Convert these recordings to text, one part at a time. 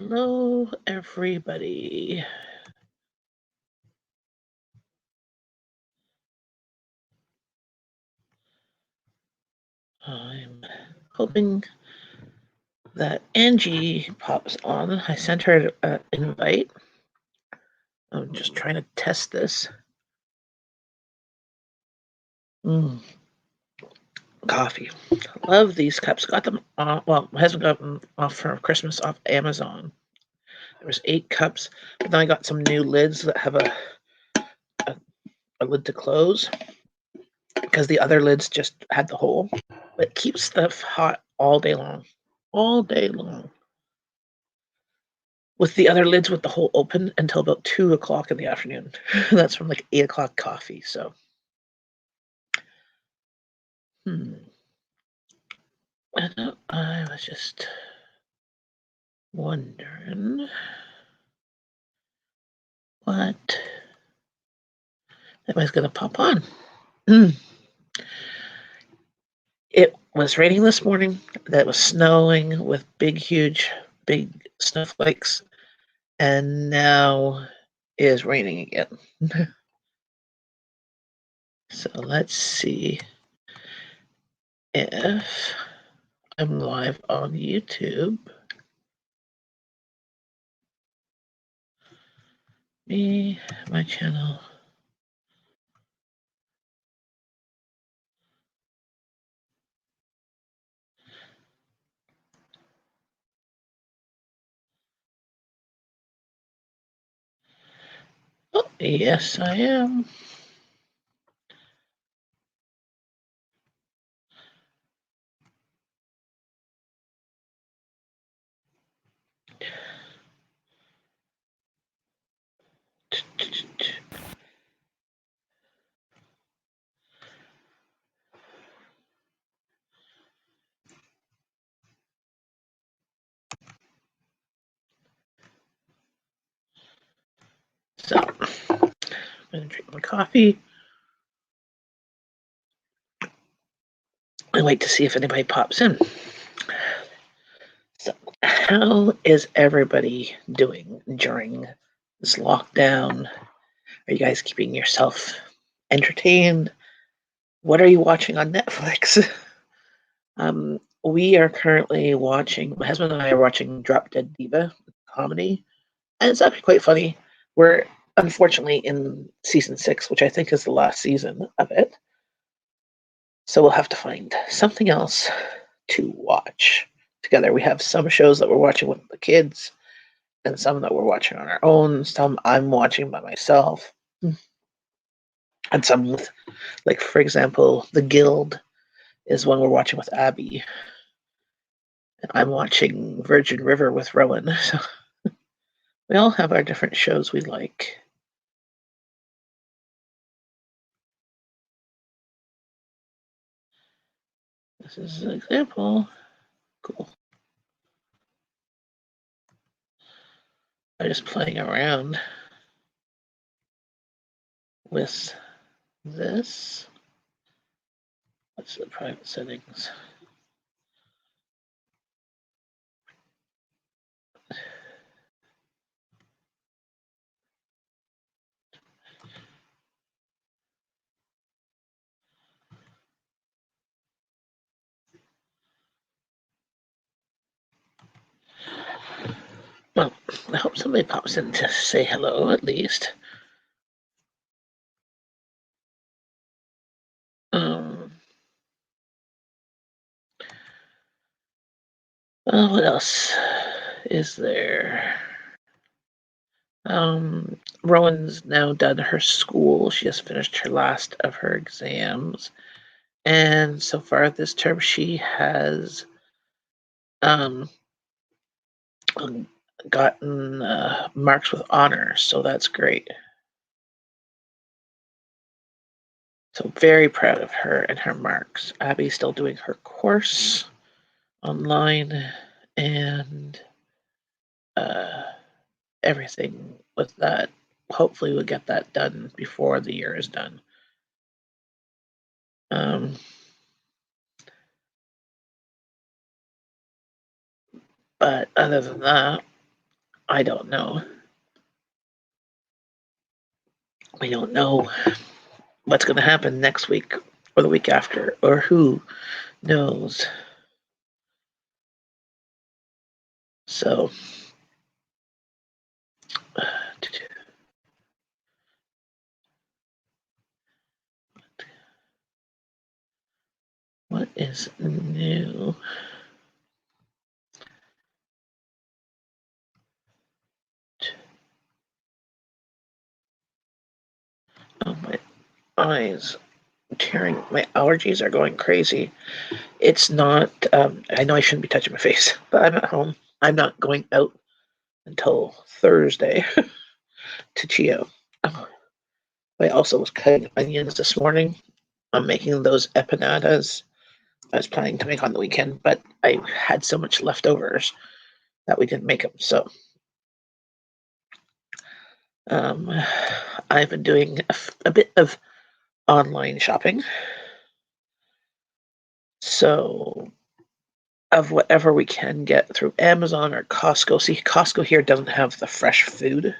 Hello, everybody. I'm hoping that Angie pops on. I sent her an invite. I'm just trying to test this. Coffee. Love these cups. Got them well, my husband got them off for Christmas off Amazon. There was 8 cups, but then I got some new lids that have a lid to close because the other lids just had the hole. But it keeps stuff hot all day long. All day long. With the other lids with the hole open until about 2 o'clock in the afternoon. That's from like 8 o'clock coffee. So, I was just wondering what everybody's going to pop on. It was raining this morning. That was snowing with big snowflakes, and now it is raining again. So let's see if I'm live on YouTube. My channel. Oh, yes, I am. So, I'm going to drink my coffee and wait to see if anybody pops in. So, how is everybody doing during this lockdown? Are you guys keeping yourself entertained? What are you watching on Netflix? We are currently watching, my husband and I are watching Drop Dead Diva comedy, and it's actually quite funny. We're unfortunately in season 6, which I think is the last season of it. So we'll have to find something else to watch together. We have some shows that we're watching with the kids, and some that we're watching on our own. Some I'm watching by myself, and some with, like for example, The Guild is one we're watching with Abby. And I'm watching Virgin River with Rowan. So we all have our different shows we like. This is an example. Cool. I'm just playing around with this. What's the private settings? Well, I hope somebody pops in to say hello at least. What else is there? Rowan's now done her school. She just finished her last of her exams. And so far this term, she has gotten marks with honors. So that's great. So very proud of her and her marks. Abby's still doing her course online, and everything with that. Hopefully we'll get that done before the year is done. But other than that, I don't know. We don't know what's going to happen next week or the week after, or who knows. So, what is new? Oh, my eyes tearing. My allergies are going crazy. It's not. I know I shouldn't be touching my face, but I'm at home. I'm not going out until Thursday to Chio. Oh, I also was cutting onions this morning. I'm making those empanadas I was planning to make on the weekend, but I had so much leftovers that we didn't make them. So um, I've been doing a bit of online shopping. So of whatever we can get through Amazon or Costco. See, Costco here doesn't have the fresh food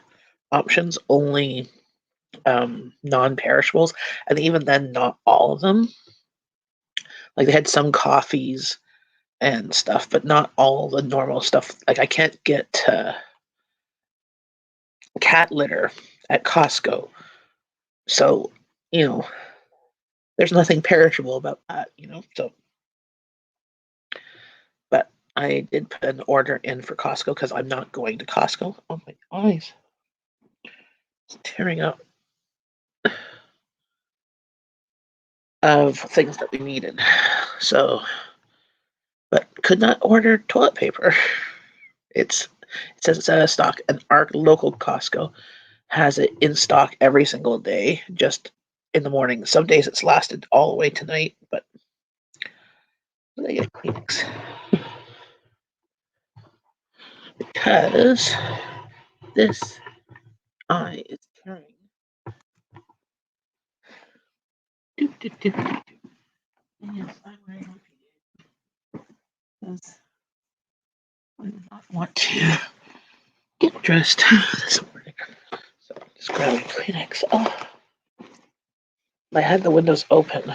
options, only non-perishables, and even then, not all of them. Like they had some coffees and stuff, but not all the normal stuff. Like I can't get cat litter at Costco, so you know there's nothing perishable about that. So but I did put an order in for Costco because I'm not going to Costco. Oh my eyes, it's tearing up. Of things that we needed. So, but could not order toilet paper. It says it's out of stock, and our local Costco has it in stock every single day, just in the morning. Some days it's lasted all the way tonight, but I get Kleenex because this eye is tearing. Do, do, do, do, do. Yes, I'm wearing my PJs because I do not want to get dressed this morning. So I'm just grabbing Kleenex. Oh, I had the windows open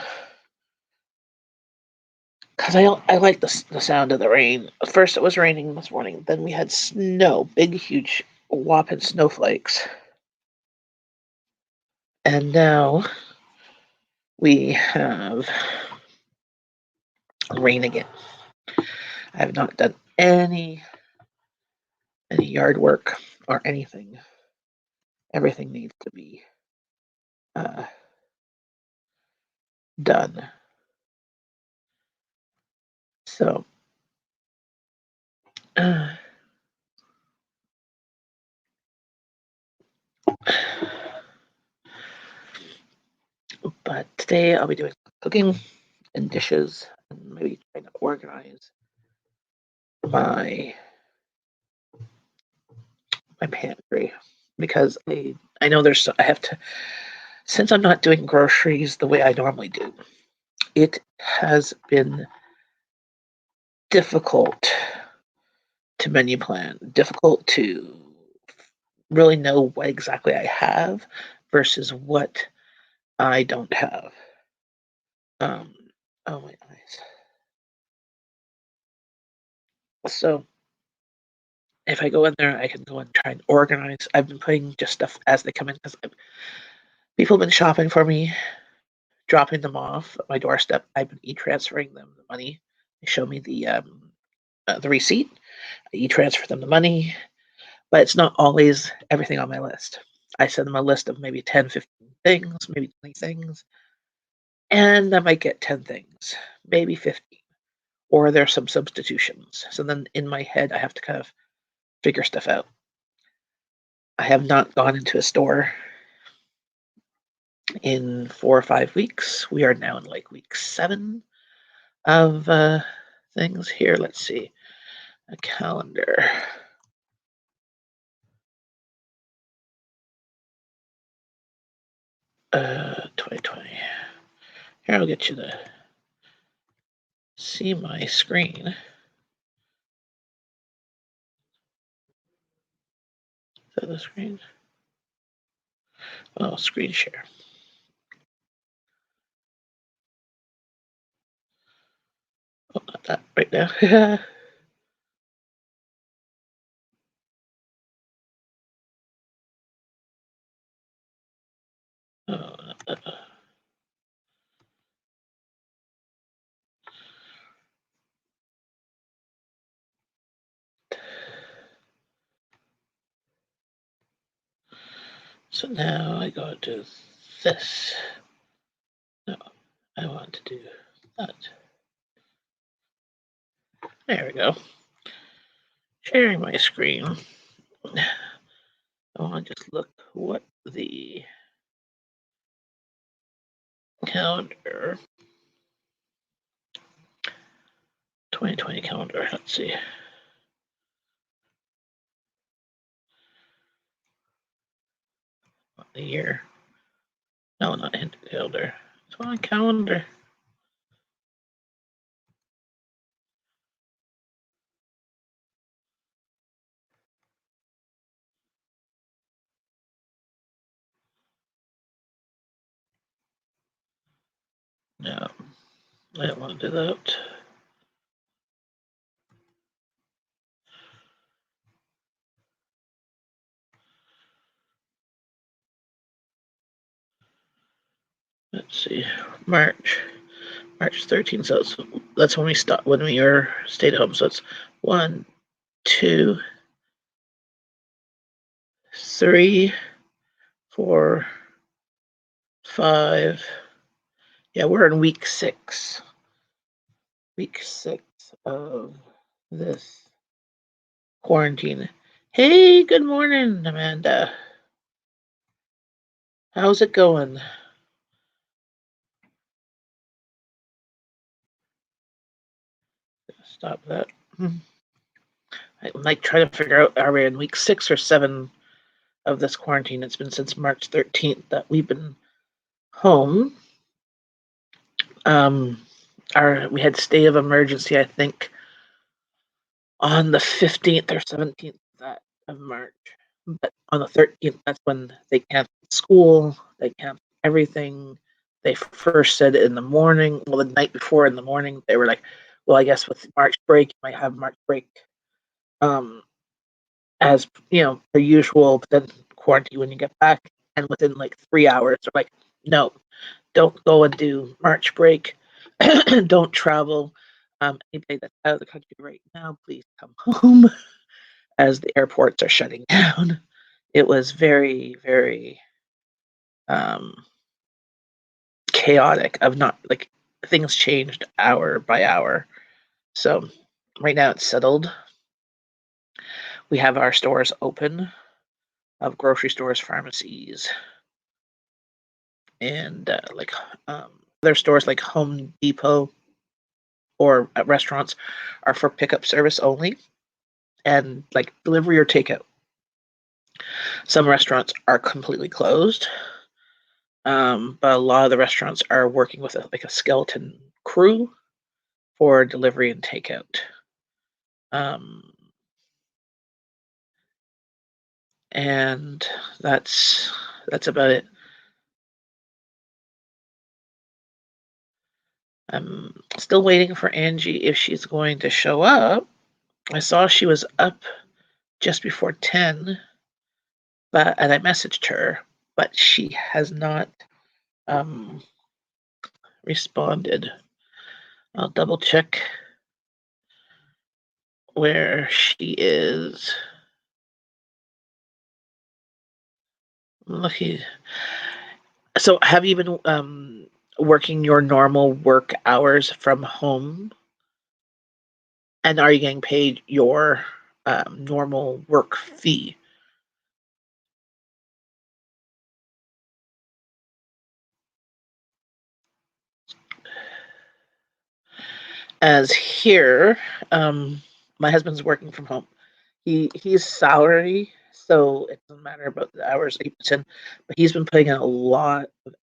because I like the sound of the rain. First, it was raining this morning. Then we had snow, big, huge, whopping snowflakes, and now we have rain again. I have not done any yard work or anything. Everything needs to be uh, done. So, uh, but today I'll be doing cooking and dishes, and maybe trying to organize my my pantry because I know I have to, since I'm not doing groceries the way I normally do. It has been difficult to menu plan, difficult to really know what exactly I have versus what I don't have. Um, oh my eyes. So if I go in there, I can go and try and organize. I've been putting just stuff as they come in because people have been shopping for me, dropping them off at my doorstep. I've been e-transferring them the money. They show me the receipt. I e-transfer them the money, but it's not always everything on my list. I send them a list of maybe 10, 15 things, maybe 20 things, and I might get 10 things, maybe 15, or there's some substitutions. So then in my head, I have to kind of figure stuff out. I have not gone into a store in 4 or 5 weeks. We are now in like week 7 of things here. Let's see, a calendar. 2020. Here, I'll get you to see my screen. that the screen? Oh, screen share. Oh, not that right now. Oh, so now I go to this. No, I want to do that. There we go. Sharing my screen. I want to just look what the calendar 2020 calendar. Let's see. What the year? No, not Hindu calendar. It's on calendar. No, I don't want to do that. Let's see. March 13th. So that's when we stop. When we are stayed at home. So it's 1, 2, 3, 4, 5. Yeah, we're in week 6. Week 6 of this quarantine. Hey, good morning, Amanda. How's it going? Stop that. I might try to figure out, are we in week 6 or 7 of this quarantine? It's been since March 13th that we've been home. We had state of emergency, I think, on the 15th or 17th of March. But on the 13th, that's when they canceled school, they canceled everything. They first said in the morning, well, the night before in the morning, they were like, well, I guess with March break, you might have March break as, per usual, but then quarantine when you get back. And within like 3 hours, they're like, no, don't go and do March break. Don't travel. Anybody that's out of the country right now, please come home as the airports are shutting down. It was very, very chaotic of not like things changed hour by hour. So right now it's settled. We have our stores open of grocery stores, pharmacies, and other stores like Home Depot or at restaurants are for pickup service only and like delivery or takeout. Some restaurants are completely closed, but a lot of the restaurants are working with a skeleton crew for delivery and takeout. Um, and that's about it. I'm still waiting for Angie if she's going to show up. I saw she was up just before 10, and I messaged her, but she has not responded. I'll double check where she is. Lucky. So, have you been working your normal work hours from home? And are you getting paid your normal work fee? As here, my husband's working from home. He's salary, so it doesn't matter about the hours that he puts in. But he's been putting in a lot of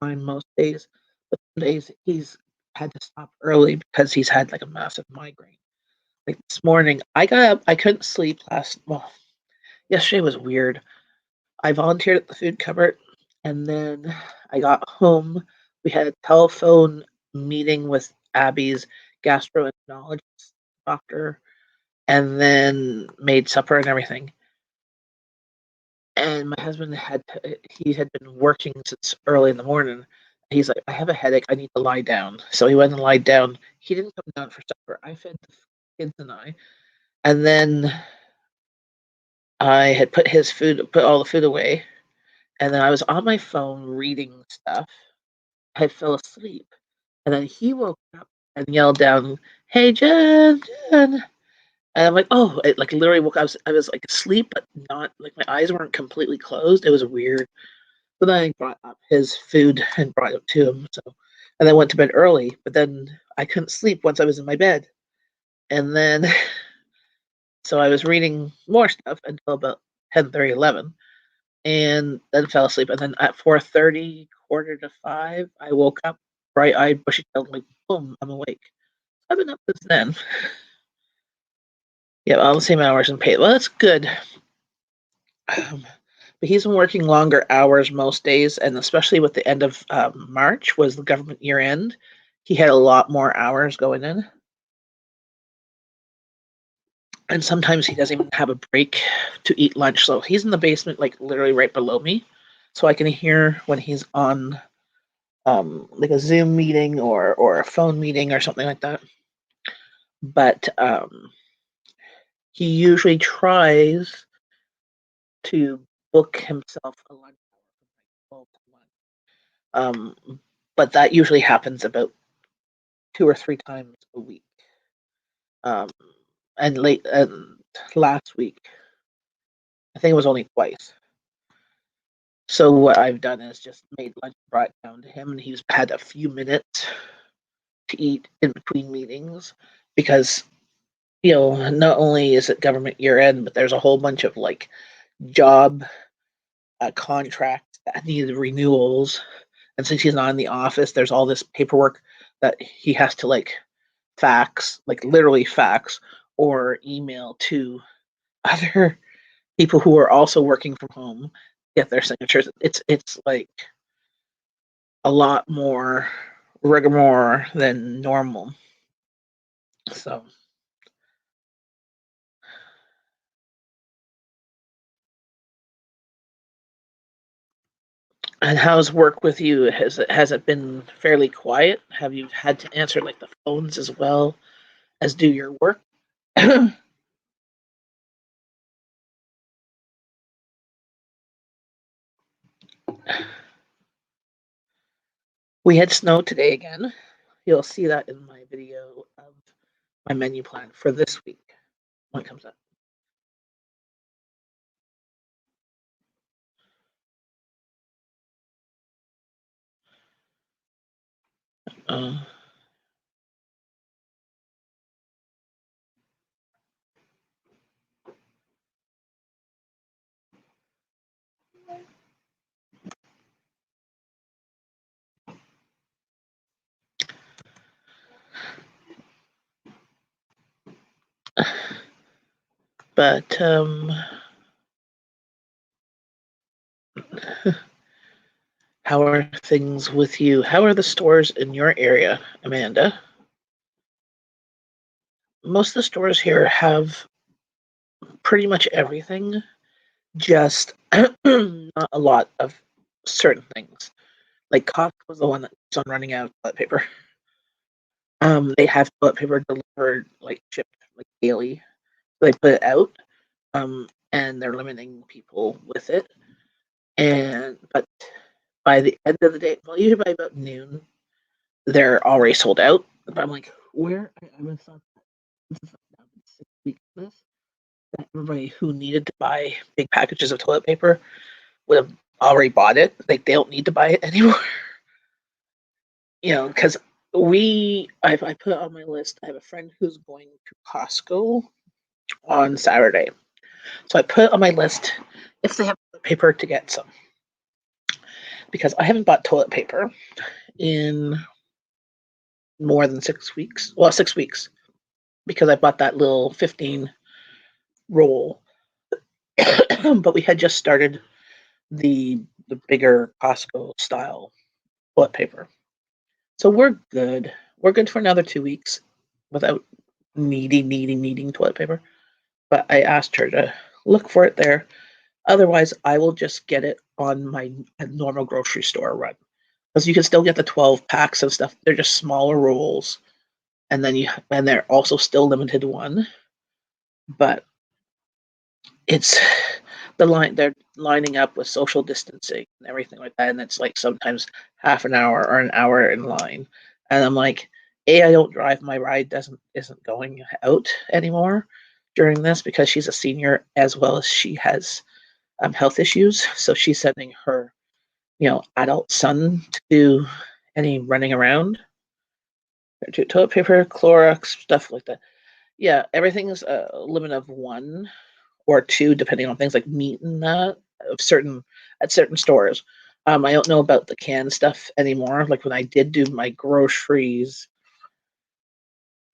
time most days. But some days he's had to stop early because he's had like a massive migraine. Like this morning, I got up, I couldn't sleep last. Well, Yesterday was weird. I volunteered at the food cupboard, and then I got home. We had a telephone meeting with Abby's gastroenterologist doctor, and then made supper and everything. And my husband he had been working since early in the morning. He's like, I have a headache. I need to lie down. So he went and lied down. He didn't come down for supper. I fed the kids and I. And then I had put all the food away. And then I was on my phone reading stuff. I fell asleep. And then he woke up and yelled down, Hey, Jen, Jen. And I'm like, oh, it like literally woke. I was like asleep, but not like my eyes weren't completely closed. It was weird. But then I brought up his food and brought it to him. So, and then went to bed early. But then I couldn't sleep once I was in my bed. And then, so I was reading more stuff until about 10:30, 11, and then fell asleep. And then at 4:30, quarter to 5, I woke up, bright-eyed, bushy-tailed, like boom, I'm awake. I've been up since then. Yeah, all the same hours and paid. Well, that's good. But he's been working longer hours most days, and especially with the end of March was the government year end. He had a lot more hours going in, and sometimes he doesn't even have a break to eat lunch. So he's in the basement, like literally right below me, so I can hear when he's on like a Zoom meeting or a phone meeting or something like that. But he usually tries to book himself a lunch hour from like 12 to 1. But that usually happens about 2 or 3 times a week. Um, and last week, I think it was only twice. So what I've done is just made lunch, brought it down to him, and he's had a few minutes to eat in between meetings because not only is it government year end, but there's a whole bunch of like job contracts that need renewals, and since he's not in the office, there's all this paperwork that he has to like fax, like literally fax or email to other people who are also working from home, get their signatures. It's like a lot more rigmarole than normal. So, and how's work with you? Has it been fairly quiet? Have you had to answer like the phones as well as do your work? We had snow today again. You'll see that in my video of my menu plan for this week when it comes up. Uh, but how are things with you? How are the stores in your area, Amanda? Most of the stores here have pretty much everything, just not a lot of certain things. Like Costco was the one that keeps on running out of toilet paper. They have toilet paper delivered, like shipped, like daily. They put it out, and they're limiting people with it. And but by the end of the day, well, usually by about noon, they're already sold out. But I'm like, where? I would have thought this is like now 6 weeks of this, that everybody who needed to buy big packages of toilet paper would have already bought it. Like they don't need to buy it anymore. Because I put it on my list. I have a friend who's going to Costco on Saturday, so I put it on my list if they have toilet paper to get some because I haven't bought toilet paper in more than 6 weeks. Well, 6 weeks because I bought that little 15 roll but we had just started the bigger Costco style toilet paper. So we're good. We're good for another 2 weeks without needing toilet paper. But I asked her to look for it there. Otherwise, I will just get it on my normal grocery store run. Because you can still get the 12 packs and stuff. They're just smaller rolls. And they're also still limited one. But it's they're lining up with social distancing and everything like that, and it's like sometimes half an hour or an hour in line. And I'm like, I don't drive. My ride doesn't isn't going out anymore during this because she's a senior as well as she has health issues. So she's sending her, adult son to do any running around, to toilet paper, Clorox, stuff like that. Yeah, everything's a limit of one or two, depending on things like meat and that of certain at certain stores. I don't know about the canned stuff anymore. Like when I did do my groceries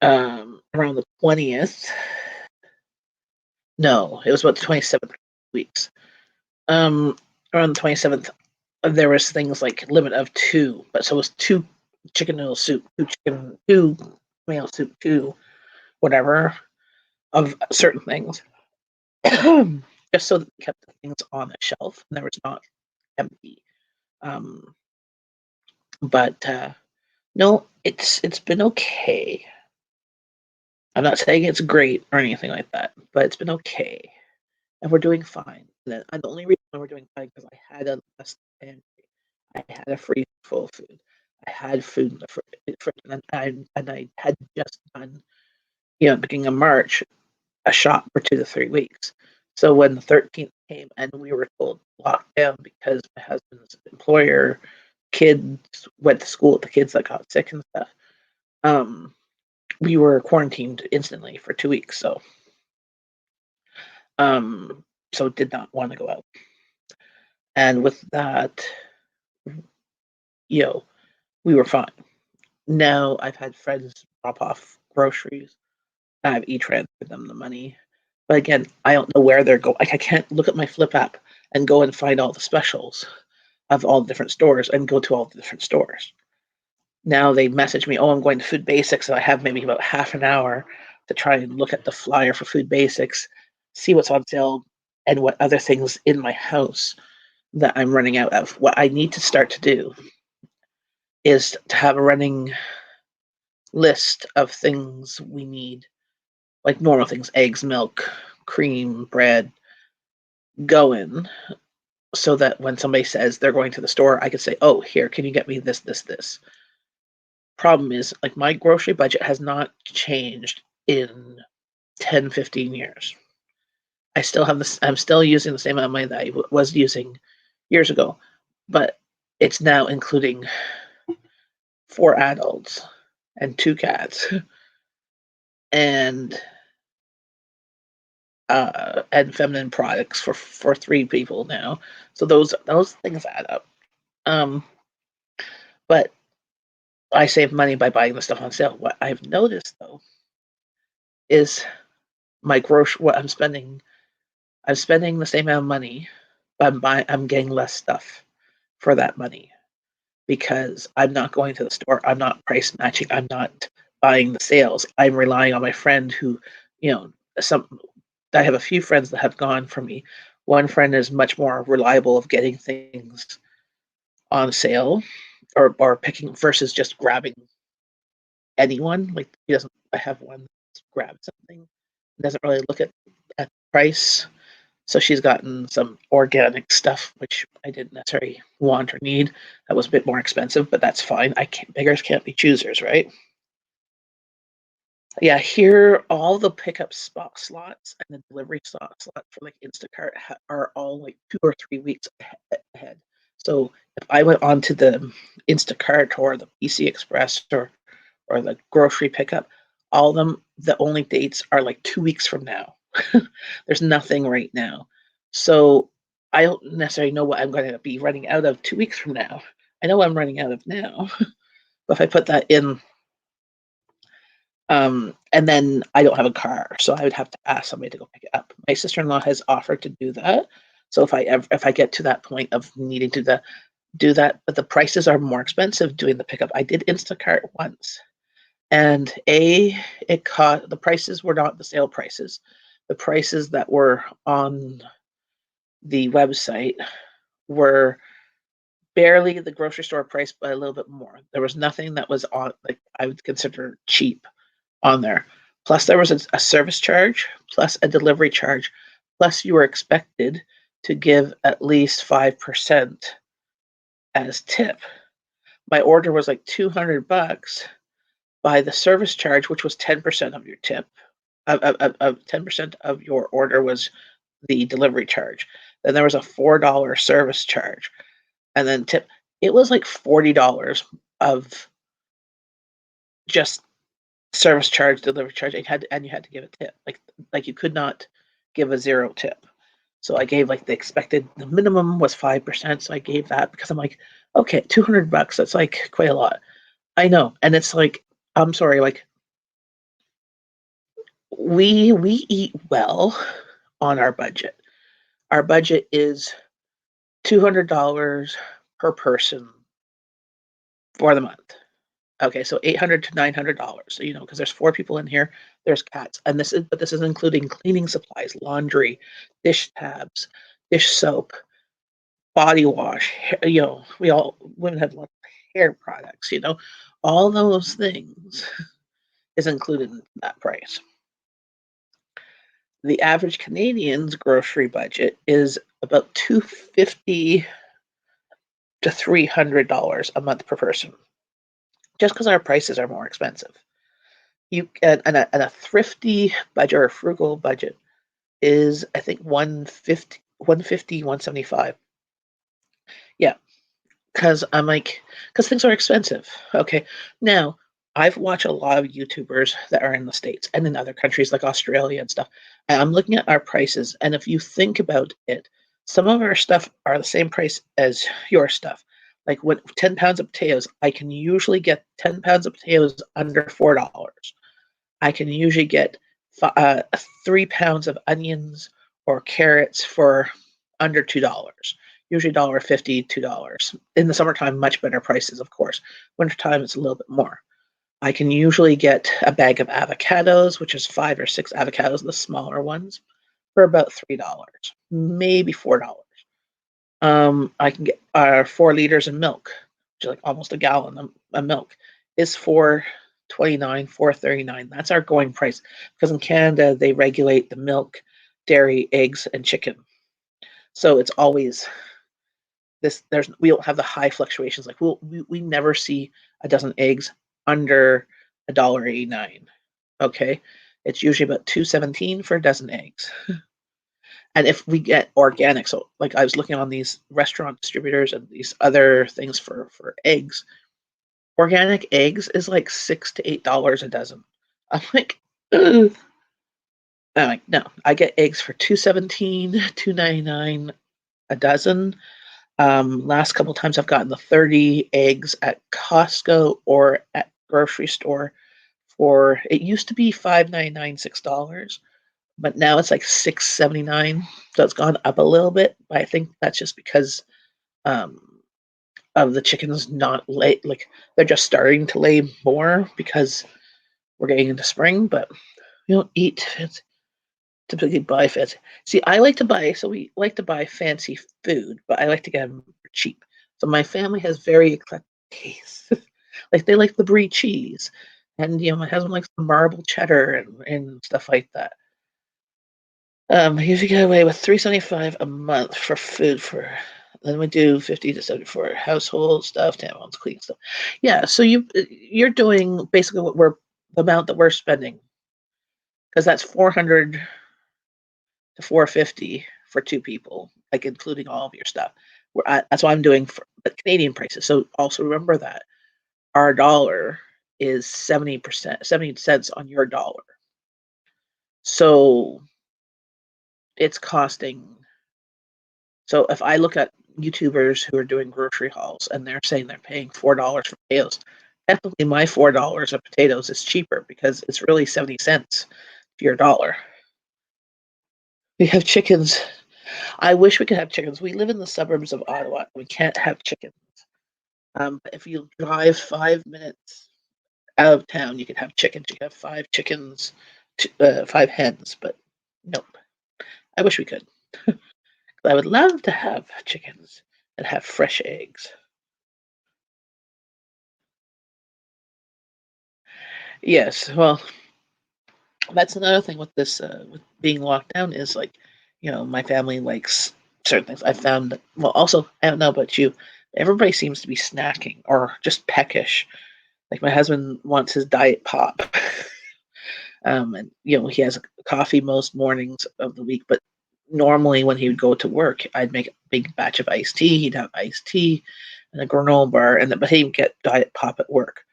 around the 20th. No, it was about the 27th weeks. Um, Around the 27th, there was things like limit of two, but so it was two chicken noodle soup, two tomato soup, two whatever of certain things, just so that we kept the things on the shelf and there was not empty. Um, but no, it's been okay. I'm not saying it's great or anything like that, but it's been okay, and we're doing fine. And the only reason why we're doing fine because I had a pantry, I had a freezer full of food, I had food in the fridge, and I had just done, beginning of March, a shop for 2 to 3 weeks. So when the 13th came and we were told lockdown because my husband's employer kids went to school with the kids that got sick and stuff, um, we were quarantined instantly for 2 weeks. Um, so did not want to go out. And with that, you know, we were fine. Now I've had friends drop off groceries. I've e-transferred them the money. But again, I don't know where they're going. Like I can't look at my Flip app and go and find all the specials of all the different stores and go to all the different stores. Now they message me, "Oh, I'm going to Food Basics," and I have maybe about half an hour to try and look at the flyer for Food Basics, see what's on sale, and what other things in my house that I'm running out of. What I need to start to do is to have a running list of things we need, like normal things, eggs, milk, cream, bread, going, so that when somebody says they're going to the store, I can say, "Oh, here, can you get me this, this, this?" Problem is, like, my grocery budget has not changed in 10, 15 years. I'm still using the same amount of money that I was using years ago, but it's now including 4 adults and 2 cats and, and feminine products for 3 people now. So those things add up. Um, but I save money by buying the stuff on sale. What I've noticed, though, is what I'm spending the same amount of money, but I'm getting less stuff for that money because I'm not going to the store. I'm not price matching. I'm not buying the sales. I'm relying on my friend who, you know, some I have a few friends that have gone for me. One friend is much more reliable of getting things on sale or picking versus just grabbing anyone. Like he doesn't I have one that's grabbed something, doesn't really look at the price. So she's gotten some organic stuff, which I didn't necessarily want or need. That was a bit more expensive, but that's fine. I can't Beggars can't be choosers, right? Yeah, here all the pickup spot slots and the delivery slot for like Instacart are all like 2 or 3 weeks ahead. So if I went onto the Instacart or the PC Express or the grocery pickup, all of them, the only dates are like 2 weeks from now. There's nothing right now. So I don't necessarily know what I'm going to be running out of 2 weeks from now. I know what I'm running out of now. But if I put that in And then I don't have a car, so I would have to ask somebody to go pick it up. My sister-in-law has offered to do that. So if I get to that point of needing to do that, but the prices are more expensive doing the pickup. I did Instacart once, and the prices were not the sale prices. The prices that were on the website were barely the grocery store price, but a little bit more. There was nothing that was on, like, I would consider cheap on there. Plus, there was a service charge, plus a delivery charge, plus you were expected to give at least 5% as tip. My order was like $200 by the service charge, which was 10% of your tip. 10% of your order was the delivery charge. Then there was a $4 service charge, and then tip. It was like $40 of just service charge, delivery charge, and you had to give a tip. Like you could not give a zero tip. So I gave like the minimum was 5%. So I gave that because I'm like, okay, $200. That's like quite a lot. I know, and it's like, I'm sorry, like we eat well on our budget. Our budget is $200 per person for the month. Okay, so $800 to $900. So, because there's four people in here, there's cats, and this is including cleaning supplies, laundry, dish tabs, dish soap, body wash. Women have lots of hair products. All those things is included in that price. The average Canadian's grocery budget is about $250 to $300 a month per person, just because our prices are more expensive. And a thrifty budget or a frugal budget is, I think, 150, 175. Yeah, because things are expensive. Okay, now I've watched a lot of YouTubers that are in the States and in other countries like Australia and stuff, and I'm looking at our prices, and if you think about it, some of our stuff are the same price as your stuff. Like, when 10 pounds of potatoes, I can usually get 10 pounds of potatoes under $4. I can usually get 3 pounds of onions or carrots for under $2. Usually $1.50, $2. In the summertime, much better prices, of course. Wintertime, it's a little bit more. I can usually get a bag of avocados, which is 5 or 6 avocados, the smaller ones, for about $3, maybe $4. I can get 4 liters of milk, which is like almost a gallon of milk, is $4.29, $4.39. That's our going price, because in Canada they regulate the milk, dairy, eggs, and chicken. So it's always this. We don't have the high fluctuations. Like, we never see a dozen eggs under $1.89. Okay, it's usually about $2.17 for a dozen eggs. And if we get organic, so like I was looking on these restaurant distributors and these other things for eggs, organic eggs is like $6 to $8 a dozen. I'm like, ugh. I'm like, no, I get eggs for $2.17, $2.99 a dozen. Last couple times I've gotten the 30 eggs at Costco or at grocery store for, it used to be $5.99, $6, but now it's like $6.79. So it's gone up a little bit, but I think that's just because um, of the chickens not lay, like they're just starting to lay more because we're getting into spring. But we don't eat fancy, typically buy fancy. See, we like to buy fancy food, but I like to get them cheap. So my family has very eclectic tastes. Like, they like the brie cheese, and my husband likes the marble cheddar and stuff like that. I usually get away with $3.75 a month for food. Then we do 50 to 70 for household stuff, tampons, clean stuff. Yeah, so you're doing basically the amount that we're spending, because that's 400 to 450 for two people, like including all of your stuff. That's what I'm doing for the Canadian prices. So also remember that our dollar is 70 cents on your dollar. So it's costing. So if I look at YouTubers who are doing grocery hauls and they're saying they're paying $4 for potatoes, Technically, my $4 of potatoes is cheaper because it's really 70 cents to your dollar. We have chickens. I wish we could have chickens. We live in the suburbs of Ottawa. We can't have chickens. But if you drive 5 minutes out of town, you can have chickens. You can have five chickens, five hens, but nope. I wish we could. I would love to have chickens and have fresh eggs. Yes, well, that's another thing with this, with being locked down is like, my family likes certain things. I found that, well, also, I don't know about you, everybody seems to be snacking or just peckish. Like my husband wants his diet pop. And he has coffee most mornings of the week, but normally when he would go to work, I'd make a big batch of iced tea. He'd have iced tea and a granola bar, but he would get diet pop at work.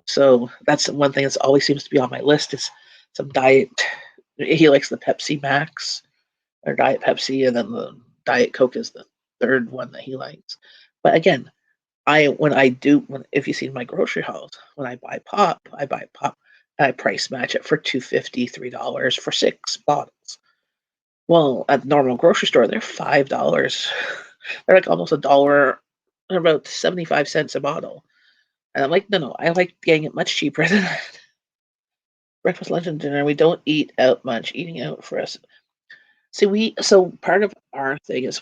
So that's one thing that always seems to be on my list is some diet. He likes the Pepsi Max or Diet Pepsi, and then the Diet Coke is the third one that he likes. But again, when if you see my grocery hauls, when I buy pop. I price match it for $2.50, $3 for 6 bottles. Well, at the normal grocery store, they're $5. They're like almost a dollar, they're about 75 cents a bottle. And I'm like, no, no, I like getting it much cheaper than that. Breakfast, lunch, and dinner. We don't eat out much. Eating out for us. See, so part of our thing is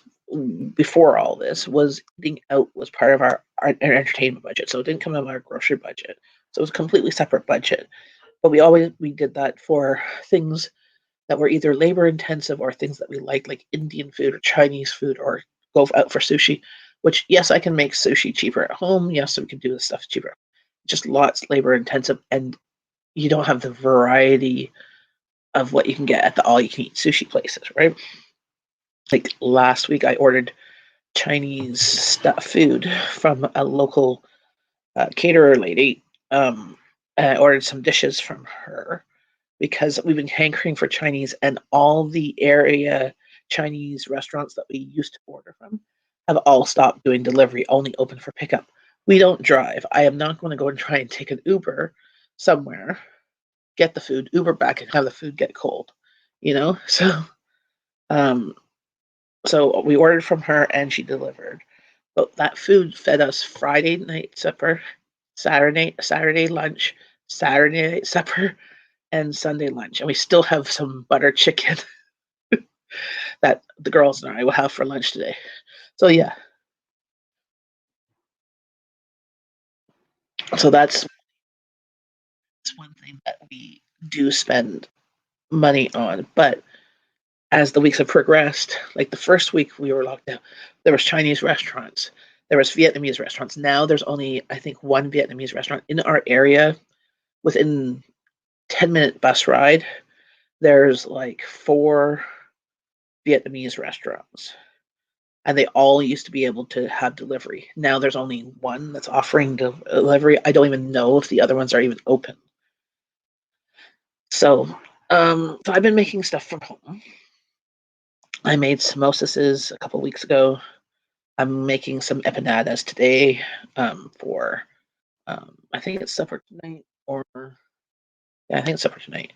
before all this was eating out was part of our entertainment budget. So it didn't come out of our grocery budget. So it was a completely separate budget. But we did that for things that were either labor intensive or things that we like Indian food or Chinese food or go out for sushi. Which yes, I can make sushi cheaper at home. Yes, we can do this stuff cheaper. Just lots labor intensive, and you don't have the variety of what you can get at the all you can eat sushi places, right? Like last week, I ordered Chinese stuff food from a local caterer lady. And I ordered some dishes from her because we've been hankering for Chinese, and all the area Chinese restaurants that we used to order from have all stopped doing delivery, only open for pickup. We don't drive. I am not going to go and try and take an Uber somewhere, get the food, Uber back, and have the food get cold. Um, so we ordered from her, and she delivered. But that food fed us Friday night supper, Saturday lunch, Saturday night supper, and Sunday lunch, and we still have some butter chicken that the girls and I will have for lunch today. So yeah, so that's one thing that we do spend money on. But as the weeks have progressed, like the first week we were locked down, there was Chinese restaurants, there was Vietnamese restaurants. Now there's only I think one Vietnamese restaurant in our area within 10-minute bus ride. There's like four Vietnamese restaurants, and they all used to be able to have delivery. Now there's only one that's offering delivery. I don't even know if the other ones are even open. So, so I've been making stuff from home. I made samosas a couple weeks ago. I'm making some empanadas today for I think it's supper tonight, or yeah, I think it's supper tonight.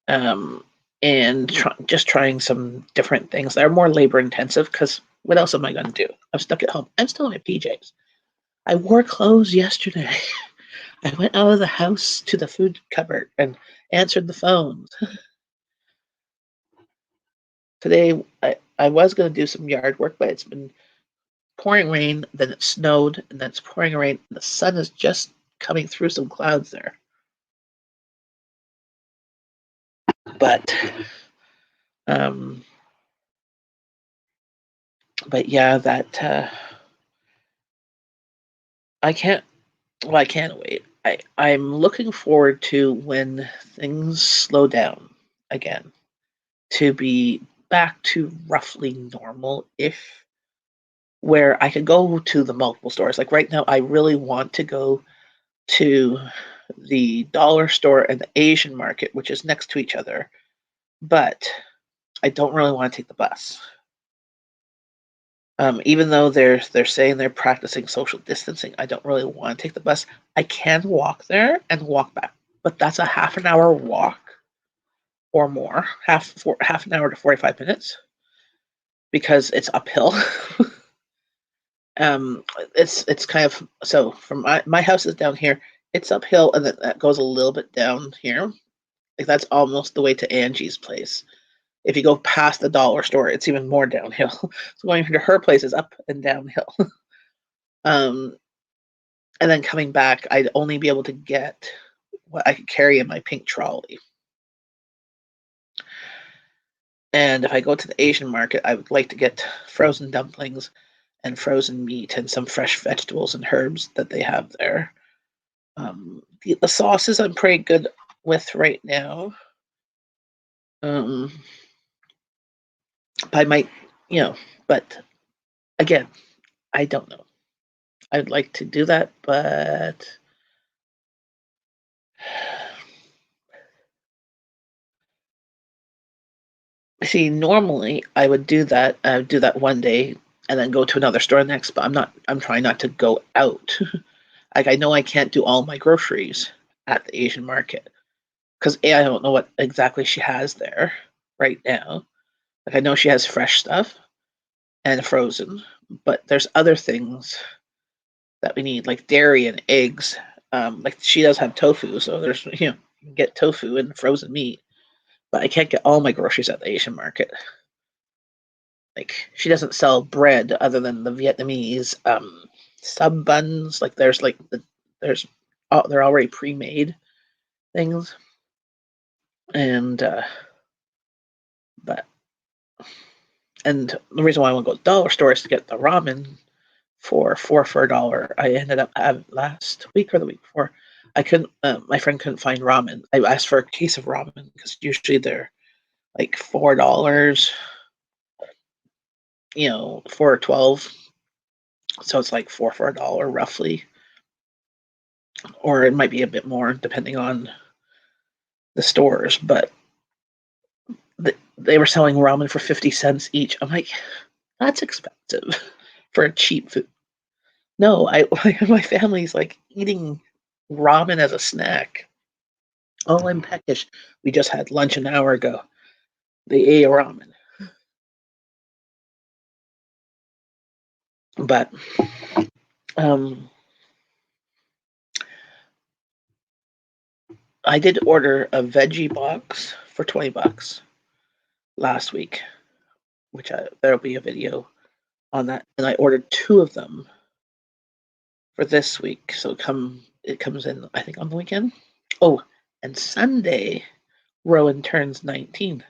Um, and just trying some different things that are more labor intensive. Because what else am I going to do? I'm stuck at home. I'm still in my PJs. I wore clothes yesterday. I went out of the house to the food cupboard and answered the phones. Today, I was going to do some yard work, but it's been pouring rain, then it snowed, and then it's pouring rain. And the sun is just coming through some clouds there. But, um, but yeah, I can't. Well, I can't wait. I'm looking forward to when things slow down again to be back to roughly normal if where I could go to the multiple stores. Like right now, I really want to go to the dollar store and the Asian market, which is next to each other, but I don't really want to take the bus. Even though they're saying they're practicing social distancing, I don't really want to take the bus. I can walk there and walk back, but that's a half an hour walk or more, half an hour to 45 minutes because it's uphill. um, it's kind of so from my house is down here. It's uphill, and then that goes a little bit down here. Like that's almost the way to Angie's place. If you go past the dollar store, it's even more downhill. So going to her place is up and downhill. Um, and then coming back, I'd only be able to get what I could carry in my pink trolley. And if I go to the Asian market, I would like to get frozen dumplings and frozen meat and some fresh vegetables and herbs that they have there. The sauces I'm pretty good with right now. Um, I might, but again, I don't know. I'd like to do that, but see, normally I would do that. I would do that one day and then go to another store next. But I'm not. I'm trying not to go out. Like I know I can't do all my groceries at the Asian market because I don't know what exactly she has there right now. Like I know she has fresh stuff and frozen, but there's other things that we need, like dairy and eggs. Like she does have tofu, so there's you can get tofu and frozen meat, but I can't get all my groceries at the Asian market. Like she doesn't sell bread other than the Vietnamese sub buns. Like there's they're already pre-made things, and but and the reason why I want to go to the dollar store is to get the ramen for a dollar. I ended up having last week or the week before. I couldn't. My friend couldn't find ramen. I asked for a case of ramen because usually they're like $4. For 12, so it's like four for a dollar roughly, or it might be a bit more depending on the stores. But they were selling ramen for 50 cents each. I'm like, that's expensive for a cheap food. No, I my family's like eating ramen as a snack. Oh, I'm peckish. We just had lunch an hour ago. They ate ramen. But um, I did order a veggie box for $20 last week, which there'll be a video on that. And I ordered two of them for this week. So it comes in I think on the weekend. Oh, and Sunday Rowan turns 19.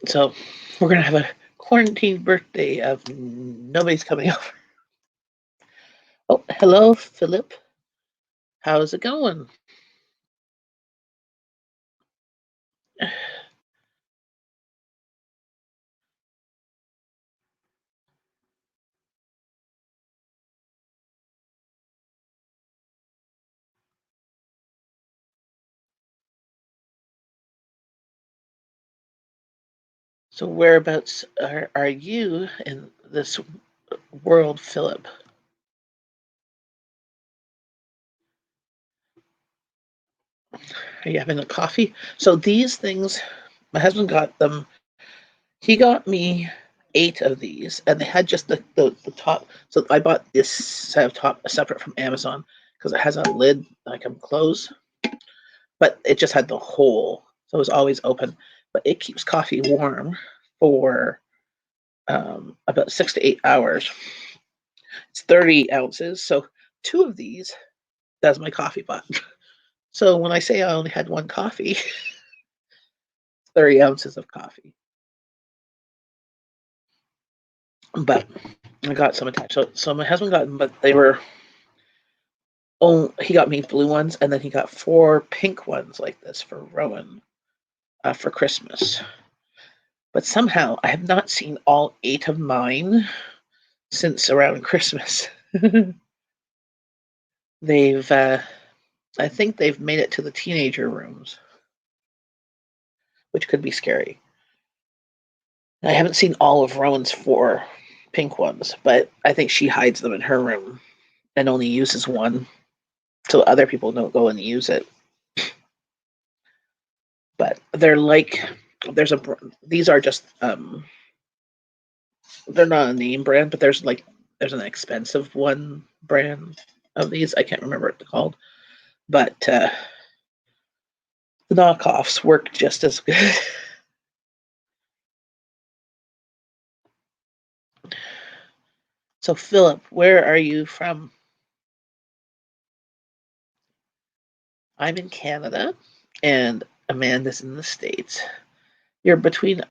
So we're gonna have a quarantine birthday of nobody's coming over. Oh, hello, Philip. How's it going? So whereabouts are you in this world, Philip? Are you having a coffee? So these things, my husband got them. He got me 8 of these, and they had just the top. So I bought this set of top separate from Amazon because it has a lid that I can close, but it just had the hole, so it was always open. But it keeps coffee warm for about 6 to 8 hours. It's 30 ounces, so 2 of these does my coffee pot. So when I say I only had one coffee, 30 ounces of coffee. But I got some attached. So my husband got them, but they were he got me blue ones, and then he got 4 pink ones like this for Rowan for Christmas. But somehow I have not seen all 8 of mine since around Christmas. they've, I think they've made it to the teenager rooms, which could be scary. I haven't seen all of Rowan's 4 pink ones, but I think she hides them in her room and only uses one so other people don't go and use it. But they're like, these are just, they're not a name brand, but there's an expensive one brand of these. I can't remember what they're called. But the knockoffs work just as good. So, Philip, where are you from? I'm in Canada, and Amanda's in the States. You're between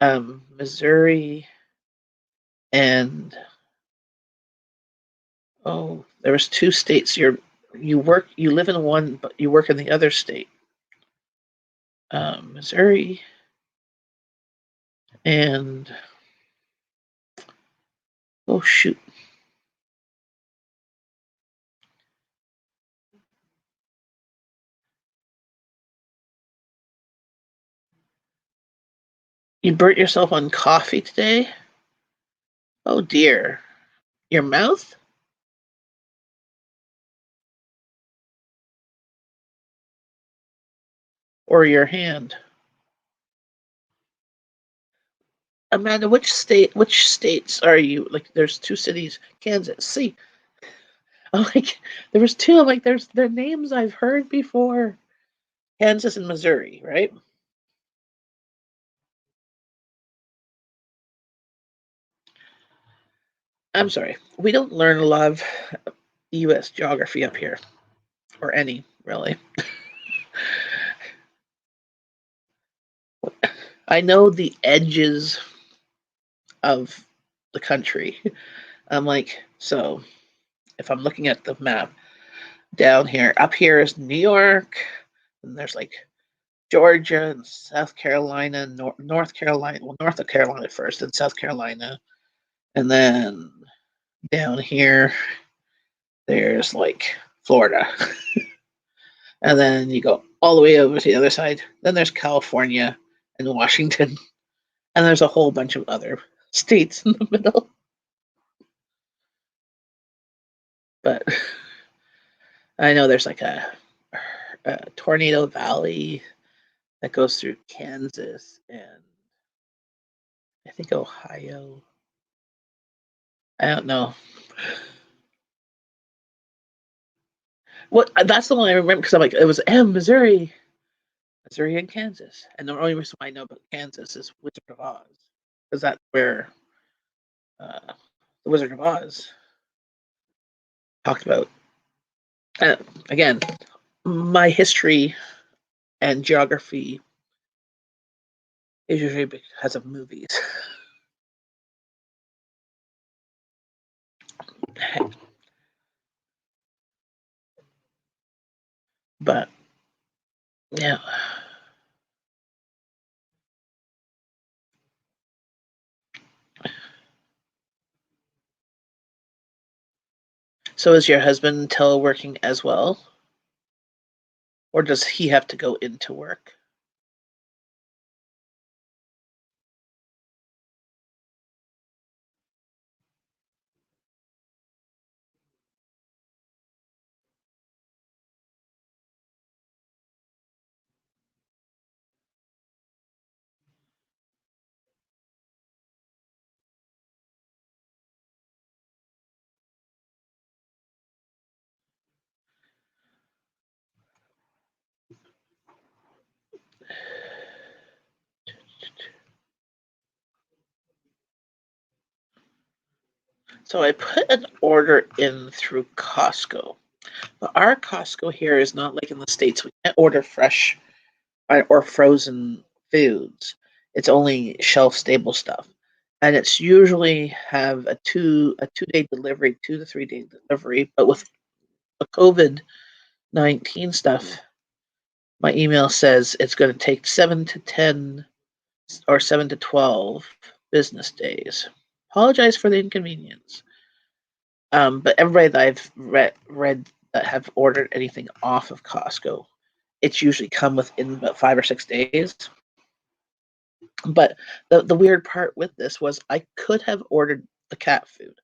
Missouri and there was 2 states. You live in one, but you work in the other state. Missouri and oh shoot, you burnt yourself on coffee today? Oh dear. Your mouth or your hand? Amanda, which states are you? Like there's 2 cities, Kansas. See, I'm like there was 2. I'm like their names I've heard before. Kansas and Missouri, right? I'm sorry. We don't learn a lot of US geography up here, or any, really. I know the edges of the country. I'm like, so if I'm looking at the map down here, up here is New York, and there's like Georgia and South Carolina, North Carolina, well, North of Carolina first, then South Carolina, and then down here there's like Florida, and then you go all the way over to the other side. Then there's California and Washington, and there's a whole bunch of other states in the middle. But I know there's like a tornado valley that goes through Kansas and I think Ohio. I don't know. What that's the one I remember because I'm like it was Missouri, Missouri and Kansas, and the only reason why I know about Kansas is Wizard of Oz because that's where uh, the Wizard of Oz talked about. Uh, Again, my history and geography is usually because of movies. But yeah. So is your husband teleworking as well? Or does he have to go into work? So I put an order in through Costco. But our Costco here is not like in the States. We can't order fresh or frozen foods. It's only shelf stable stuff. And it's usually have a 2-day delivery, 2 to 3 day delivery. But with the COVID-19 stuff, my email says it's going to take 7 to 10 or 7 to 12 business days. Apologize for the inconvenience. But everybody that I've read that have ordered anything off of Costco, it's usually come within about 5 or 6 days. But the weird part with this was I could have ordered the cat food,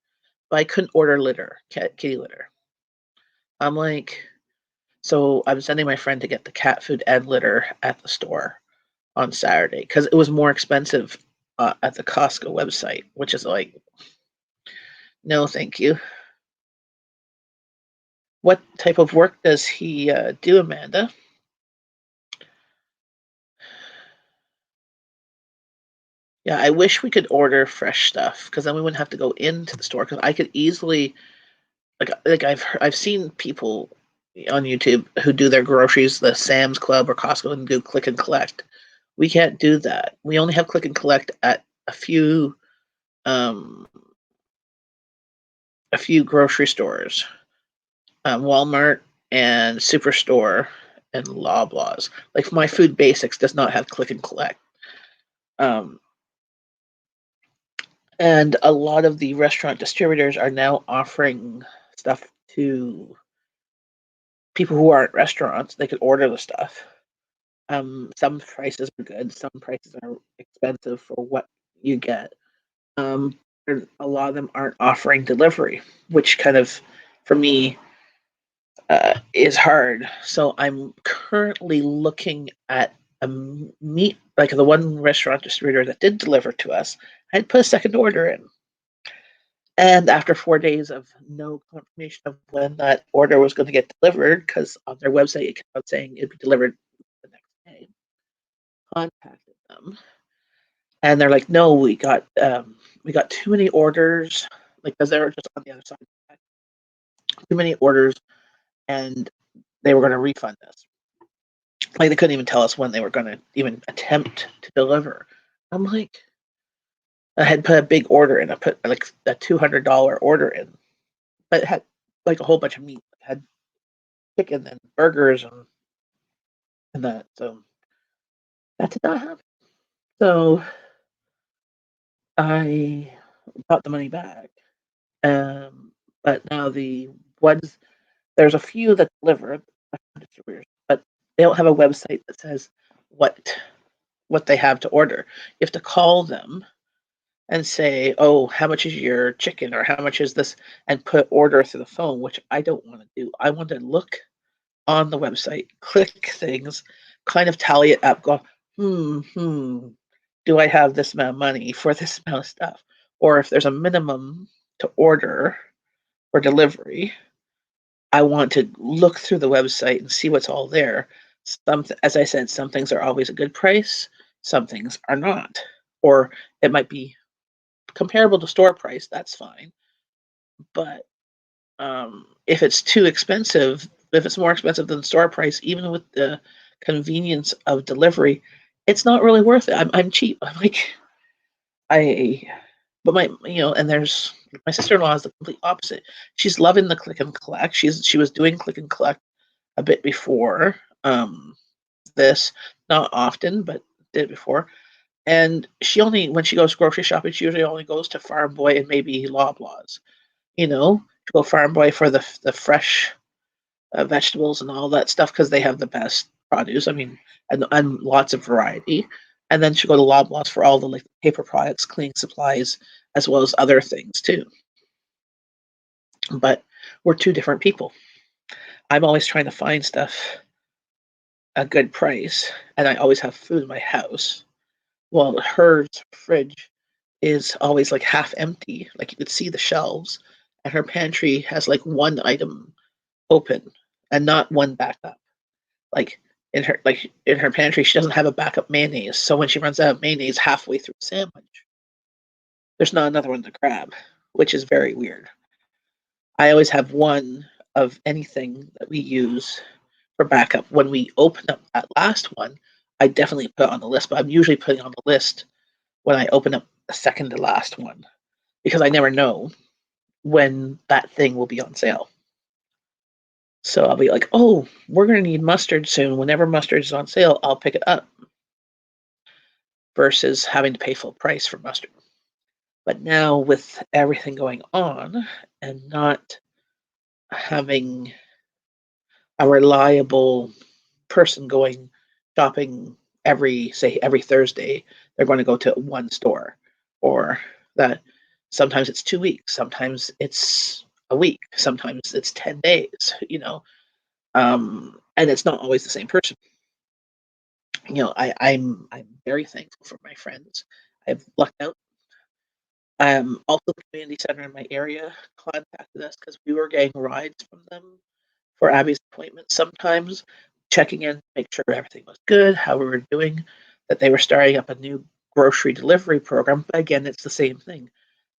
but I couldn't order litter, kitty litter. I'm like, so I'm sending my friend to get the cat food and litter at the store on Saturday because it was more expensive at the Costco website, which is like, no, thank you. What type of work does he do, Amanda? Yeah, I wish we could order fresh stuff because then we wouldn't have to go into the store. Because I could easily, like I've seen people on YouTube who do their groceries, the Sam's Club or Costco, and do click and collect. We can't do that. We only have click and collect at um, a few grocery stores, Walmart and Superstore and Loblaws. Like my Food Basics does not have click and collect. Um, and a lot of the restaurant distributors are now offering stuff to people who aren't restaurants. They could order the stuff. Some prices are good, some prices are expensive for what you get. Um, a lot of them aren't offering delivery, which kind of, for me, is hard. So I'm currently looking at a meat, like the one restaurant distributor that did deliver to us. I'd put a second order in. And after 4 days of no confirmation of when that order was going to get delivered, because on their website it kept on saying it'd be delivered the next day, contacted them, and they're like, "No, we got too many orders, like because they were just on the other side, too many orders, and they were going to refund us. Like they couldn't even tell us when they were going to even attempt to deliver." I'm like, I had put a big order in. I put like a $200 order in, but it had like a whole bunch of meat. It had chicken and burgers and that. So that did not happen. So I got the money back. But now the ones there's a few that deliver distributors, but they don't have a website that says what what they have to order. You have to call them and say, "Oh, how much is your chicken?" or "How much is this?" and put order through the phone, which I don't want to do. I want to look on the website, click things, kind of tally it up, go, do I have this amount of money for this amount of stuff? Or if there's a minimum to order for delivery, I want to look through the website and see what's all there. As I said, some things are always a good price, some things are not. Or it might be comparable to store price, that's fine. But if it's too expensive, if it's more expensive than store price, even with the convenience of delivery, it's not really worth it. I'm cheap. I'm like I, but and there's my sister-in-law is the complete opposite. She's loving the click and collect. She was doing click and collect a bit before this, not often, but did before. And she only when she goes grocery shopping, she usually only goes to Farm Boy and maybe Loblaws. To go Farm Boy for the fresh vegetables and all that stuff because they have the best produce. I mean, and lots of variety. And then she'll go to Loblaws for all the like paper products, cleaning supplies, as well as other things too. But we're two different people. I'm always trying to find stuff a good price, and I always have food in my house. Well, her fridge is always like half empty, like you could see the shelves, and her pantry has like one item open and not one backup. Like in her pantry, she doesn't have a backup mayonnaise. So when she runs out of mayonnaise halfway through a sandwich, there's not another one to grab, which is very weird. I always have one of anything that we use for backup. When we open up that last one, I definitely put it on the list, but I'm usually putting on the list when I open up the second to last one because I never know when that thing will be on sale. So I'll be like, oh, we're going to need mustard soon. Whenever mustard is on sale, I'll pick it up versus having to pay full price for mustard. But now with everything going on and not having a reliable person going shopping every Thursday they're going to go to one store, or that sometimes it's 2 weeks, sometimes it's a week, sometimes it's 10 days, and it's not always the same person. I'm very thankful for my friends. I've lucked out. Also, the community center in my area contacted us because we were getting rides from them for Abby's appointment sometimes, checking in, make sure everything was good, how we were doing, that they were starting up a new grocery delivery program. But again, it's the same thing.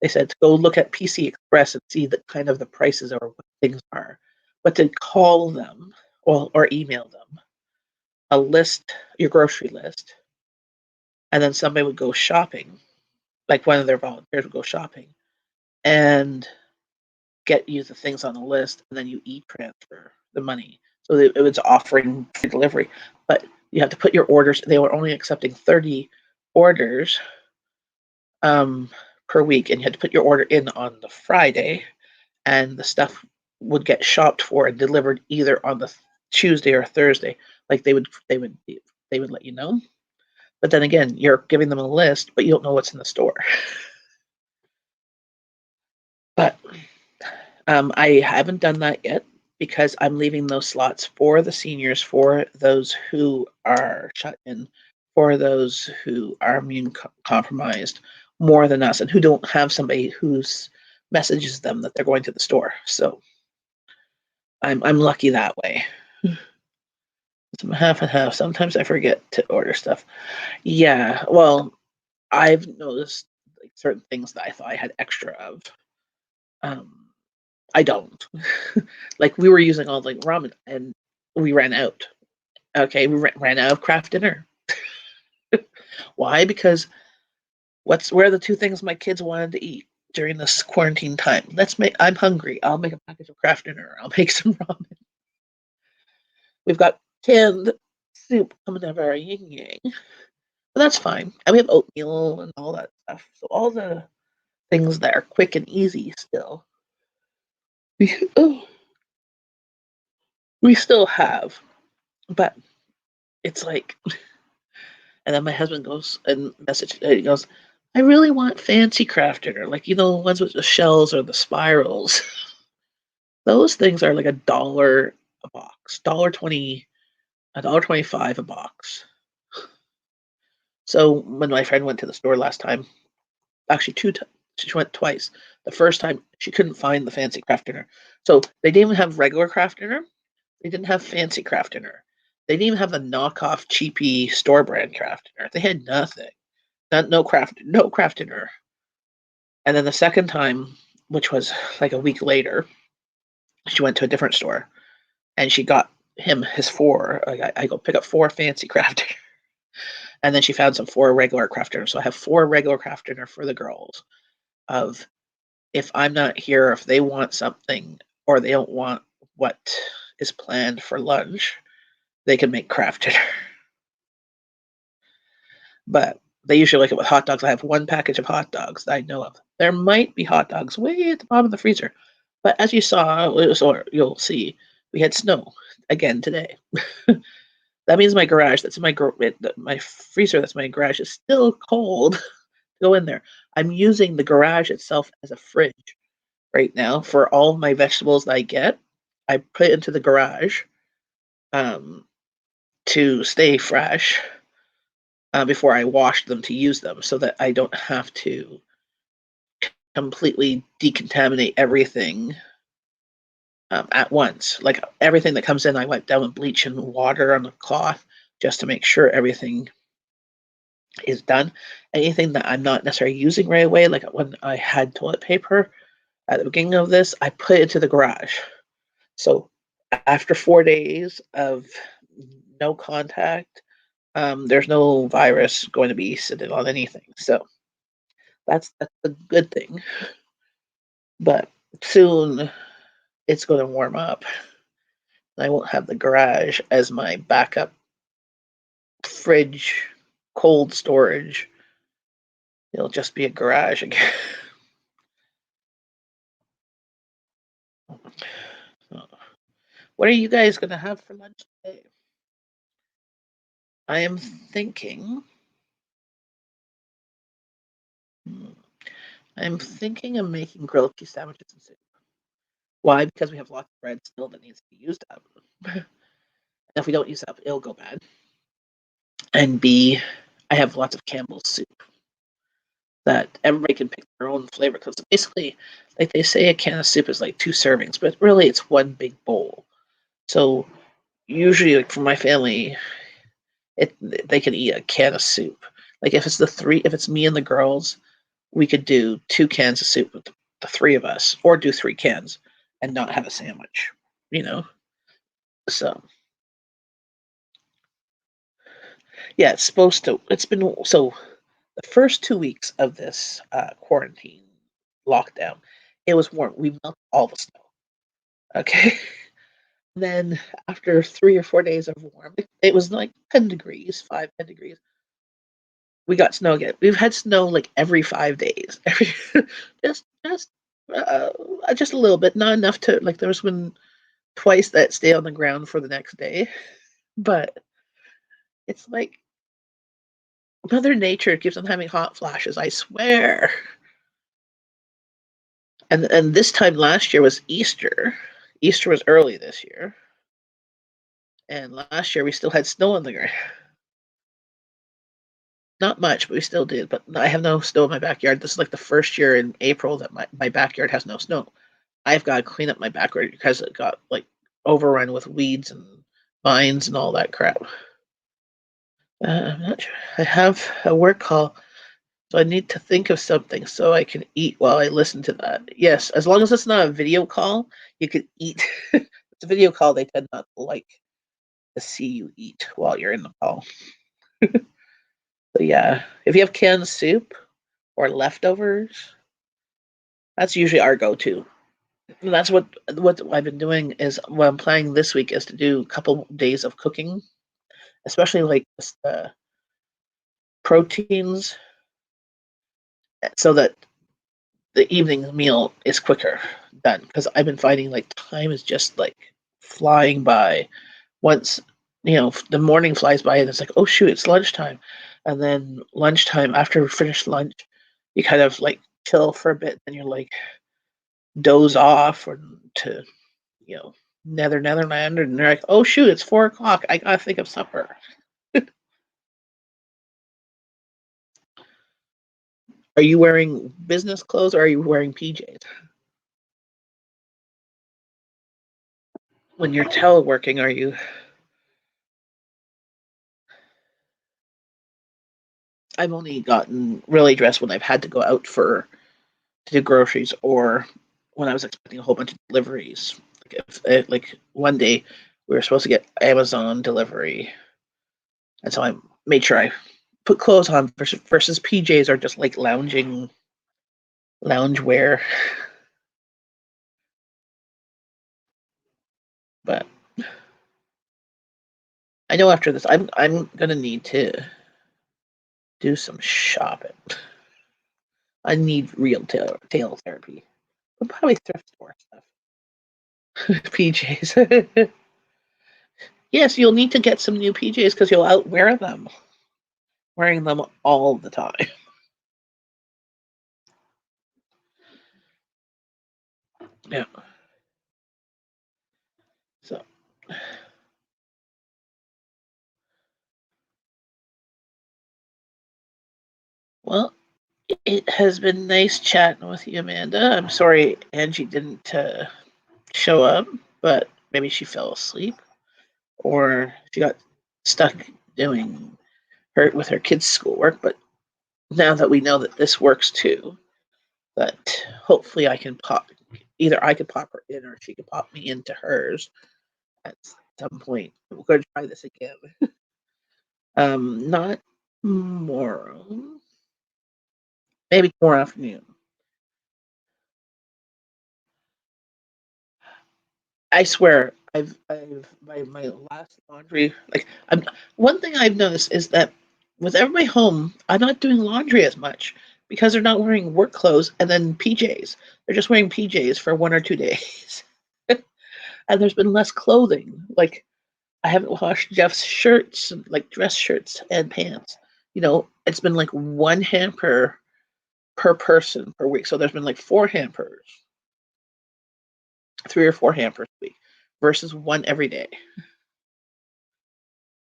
They said to go look at PC Express and see the kind of the prices or what things are, but to call them or email them a list, your grocery list, and then somebody would go shopping, like one of their volunteers would go shopping and get you the things on the list, and then you e-transfer the money. So it was offering free delivery, but you have to put your orders. They were only accepting 30 orders um, per week, and you had to put your order in on the Friday, and the stuff would get shopped for and delivered either on the Tuesday or Thursday. Like they would let you know. But then again, you're giving them a list, but you don't know what's in the store. But I haven't done that yet because I'm leaving those slots for the seniors, for those who are shut in, for those who are immune compromised more than us and who don't have somebody who's messages them that they're going to the store. So I'm lucky that way. It's half and half. Sometimes I forget to order stuff. Yeah, well, I've noticed like certain things that I thought I had extra of. Um, I don't. Like we were using all like ramen and we ran out. Okay, we ran out of Kraft Dinner. Why? Because where are the two things my kids wanted to eat during this quarantine time? I'm hungry. I'll make a package of Kraft Dinner. I'll make some ramen. We've got canned soup coming out of our yin yang. But that's fine. And we have oatmeal and all that stuff. So all the things that are quick and easy still. We, oh, we still have. But it's like, and then my husband goes and he goes, I really want fancy Kraft Dinner, like the ones with the shells or the spirals. Those things are like $1 a box, $1.20, $1.25 a box. So when my friend went to the store last time, actually she went twice. The first time she couldn't find the fancy Kraft Dinner, so they didn't even have regular Kraft Dinner. They didn't have fancy Kraft Dinner. They didn't even have the knockoff cheapy store brand Kraft Dinner. They had nothing. No Kraft Dinner. And then the second time, which was like a week later, she went to a different store and she got him his four. Like I go pick up four fancy Kraft Dinner, and then she found some four regular Kraft Dinner. So I have four regular Kraft Dinner for the girls. Of if I'm not here, if they want something or they don't want what is planned for lunch, they can make Kraft Dinner. But they usually like it with hot dogs. I have one package of hot dogs that I know of. There might be hot dogs way at the bottom of the freezer. But as you saw, or you'll see, we had snow again today. That means my garage, that's in my freezer, that's my garage, is still cold. Go in there. I'm using the garage itself as a fridge right now for all of my vegetables that I get. I put it into the garage um, to stay fresh before I wash them to use them, so that I don't have to completely decontaminate everything at once. Like everything that comes in, I wipe down with bleach and water on the cloth just to make sure everything is done. Anything that I'm not necessarily using right away, like when I had toilet paper at the beginning of this, I put it into the garage. So after 4 days of no contact, there's no virus going to be sitting on anything. So that's a good thing. But soon it's going to warm up. I won't have the garage as my backup fridge, cold storage. It'll just be a garage again. What are you guys going to have for lunch today? I am thinking Mm. I'm thinking of making grilled cheese sandwiches and soup. Why? Because we have lots of bread still that needs to be used up. And if we don't use it up, it'll go bad. And B, I have lots of Campbell's soup that everybody can pick their own flavor. Because basically, like they say, a can of soup is like 2 servings, but really it's one big bowl. So usually, like for my family, it they can eat a can of soup. Like if it's me and the girls, we could do 2 cans of soup with the three of us, or do 3 cans and not have a sandwich. You know, so yeah, it's supposed to. It's been so the first 2 weeks of this quarantine lockdown, it was warm. We melted all the snow. Okay, then after 3 or 4 days of warm, it was like 10 degrees, 5, 10 degrees. We got snow again. We've had snow like every 5 days. Every just just uh, just a little bit, not enough to like. There was been twice that stay on the ground for the next day, but it's like Mother Nature keeps on having hot flashes. I swear. And this time last year was Easter. Easter was early this year, and last year we still had snow on the ground. Not much, but we still did. But I have no snow in my backyard. This is like the first year in April that my backyard has no snow. I've got to clean up my backyard because it got like overrun with weeds and vines and all that crap. I'm not sure. I have a work call, so I need to think of something so I can eat while I listen to that. Yes, as long as it's not a video call, you can eat. It's a video call, they tend not to like to see you eat while you're in the call. But yeah, if you have canned soup or leftovers, that's usually our go-to. And that's what I've been doing is what I'm planning this week is to do a couple days of cooking, especially like proteins, so that the evening meal is quicker done. Because I've been finding like time is just like flying by. Once the morning flies by and it's like, oh shoot, it's lunchtime, and then lunchtime after we finish lunch, you kind of like chill for a bit, and you're like doze off or to you know Netherland, and they're like, oh shoot, it's 4 o'clock. I gotta think of supper. Are you wearing business clothes or are you wearing PJs when you're teleworking? Are you? I've only gotten really dressed when I've had to go out for to do groceries or when I was expecting a whole bunch of deliveries. Like one day we were supposed to get Amazon delivery, and so I made sure I put clothes on versus PJs are just like lounge wear. But I know after this, I'm gonna need to do some shopping. I need real tail therapy. But probably thrift store stuff. PJs. Yes, you'll need to get some new PJs because you'll outwear them, wearing them all the time. Yeah. So, well, it has been nice chatting with you, Amanda. I'm sorry Angie didn't show up, but maybe she fell asleep or she got stuck doing her kids' schoolwork. But now that we know that this works too, that hopefully I could pop her in or she could pop me into hers at some point. We're going to try this again. Not tomorrow, maybe tomorrow afternoon. I swear, I've my last laundry. Like, one thing I've noticed is that with everybody home, I'm not doing laundry as much because they're not wearing work clothes and then PJs. They're just wearing PJs for 1 or 2 days, and there's been less clothing. Like, I haven't washed Jeff's shirts, like dress shirts and pants. It's been like one hamper per person per week. So there's been like 4 hampers, 3 or 4 hampers a week versus one every day.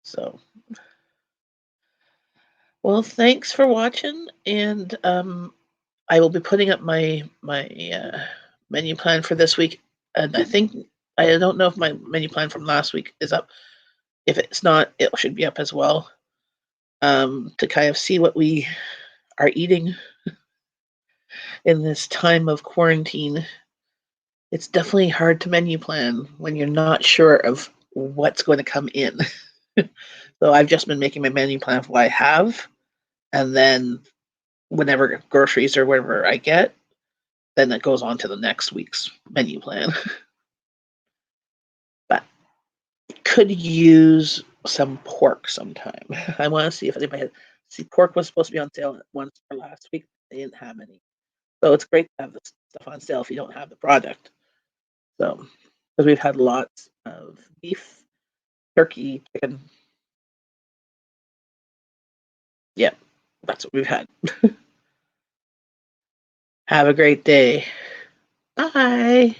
So, well, thanks for watching, and I will be putting up my menu plan for this week, and I don't know if my menu plan from last week is up. If it's not, it should be up as well, to kind of see what we are eating in this time of quarantine. It's definitely hard to menu plan when you're not sure of what's going to come in. So I've just been making my menu plan for what I have, and then whenever groceries or whatever I get, then it goes on to the next week's menu plan. But could use some pork sometime. I want to see if anybody had. See, pork was supposed to be on sale once for last week. They didn't have any, so it's great to have this stuff on sale if you don't have the product. So, because we've had lots of beef, turkey, chicken. Yeah, that's what we've had. Have a great day. Bye.